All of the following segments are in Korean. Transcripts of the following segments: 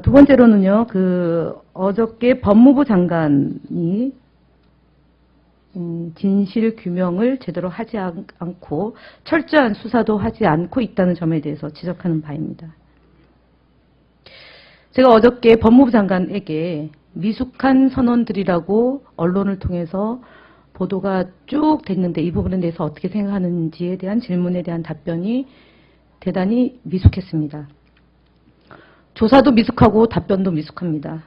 두 번째로는요, 어저께 법무부 장관이 진실 규명을 제대로 하지 않고 철저한 수사도 하지 않고 있다는 점에 대해서 지적하는 바입니다. 제가 어저께 법무부 장관에게 미숙한 선언들이라고 언론을 통해서 보도가 쭉 됐는데 이 부분에 대해서 어떻게 생각하는지에 대한 질문에 대한 답변이 대단히 미숙했습니다. 조사도 미숙하고 답변도 미숙합니다.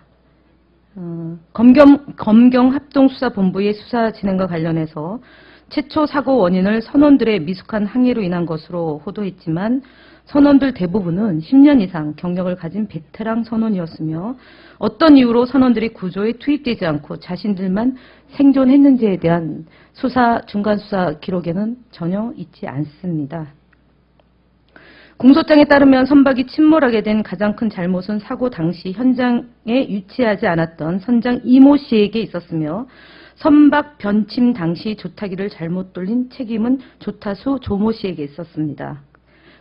검경합동수사본부의 수사 진행과 관련해서 최초 사고 원인을 선원들의 미숙한 항의로 인한 것으로 호도했지만 선원들 대부분은 10년 이상 경력을 가진 베테랑 선원이었으며 어떤 이유로 선원들이 구조에 투입되지 않고 자신들만 생존했는지에 대한 중간수사 기록에는 전혀 있지 않습니다. 공소장에 따르면 선박이 침몰하게 된 가장 큰 잘못은 사고 당시 현장에 위치하지 않았던 선장 이모 씨에게 있었으며 선박 변침 당시 조타기를 잘못 돌린 책임은 조타수 조모 씨에게 있었습니다.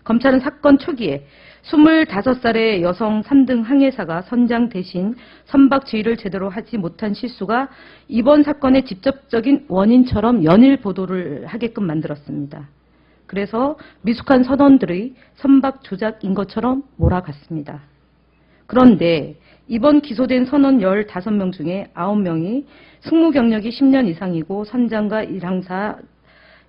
검찰은 사건 초기에 25살의 여성 3등 항해사가 선장 대신 선박 지휘를 제대로 하지 못한 실수가 이번 사건의 직접적인 원인처럼 연일 보도를 하게끔 만들었습니다. 그래서 미숙한 선원들의 선박 조작인 것처럼 몰아갔습니다. 그런데 이번 기소된 선원 15명 중에 9명이 승무 경력이 10년 이상이고 선장과 일항사,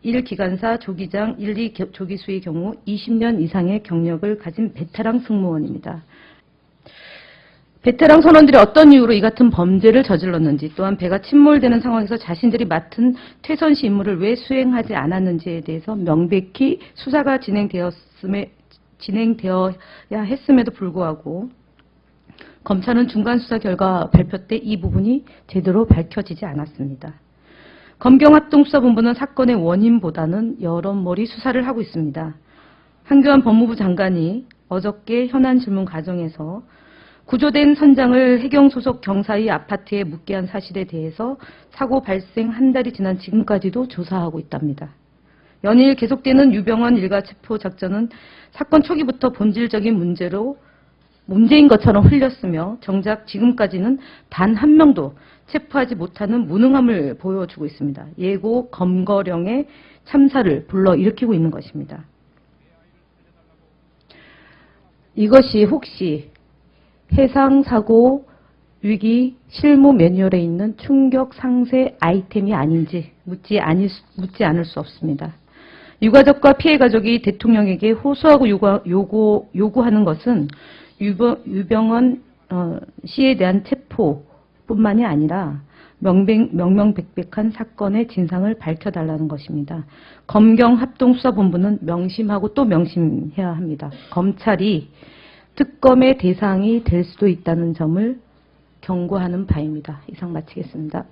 1기관사, 조기장, 1, 2조기수의 경우 20년 이상의 경력을 가진 베테랑 승무원입니다. 베테랑 선원들이 어떤 이유로 이 같은 범죄를 저질렀는지 또한 배가 침몰되는 상황에서 자신들이 맡은 퇴선 시 임무를 왜 수행하지 않았는지에 대해서 명백히 수사가 진행되어야 했음에도 불구하고 검찰은 중간수사 결과 발표 때 이 부분이 제대로 밝혀지지 않았습니다. 검경합동수사본부는 사건의 원인보다는 여론몰이 수사를 하고 있습니다. 한교안 법무부 장관이 어저께 현안 질문 과정에서 구조된 선장을 해경 소속 경사의 아파트에 묵게 한 사실에 대해서 사고 발생 한 달이 지난 지금까지도 조사하고 있답니다. 연일 계속되는 유병헌 일가 체포 작전은 사건 초기부터 본질적인 문제인 것처럼 흘렸으며 정작 지금까지는 단 한 명도 체포하지 못하는 무능함을 보여주고 있습니다. 예고 검거령의 참사를 불러일으키고 있는 것입니다. 이것이 혹시 해상사고 위기 실무 매뉴얼에 있는 충격 상세 아이템이 아닌지 묻지 않을 수 없습니다. 유가족과 피해 가족이 대통령에게 호소하고 요구하는 것은 유병헌 씨에 대한 체포뿐만이 아니라 명명백백한 사건의 진상을 밝혀달라는 것입니다. 검경합동수사본부는 명심하고 또 명심해야 합니다. 검찰이 특검의 대상이 될 수도 있다는 점을 경고하는 바입니다. 이상 마치겠습니다.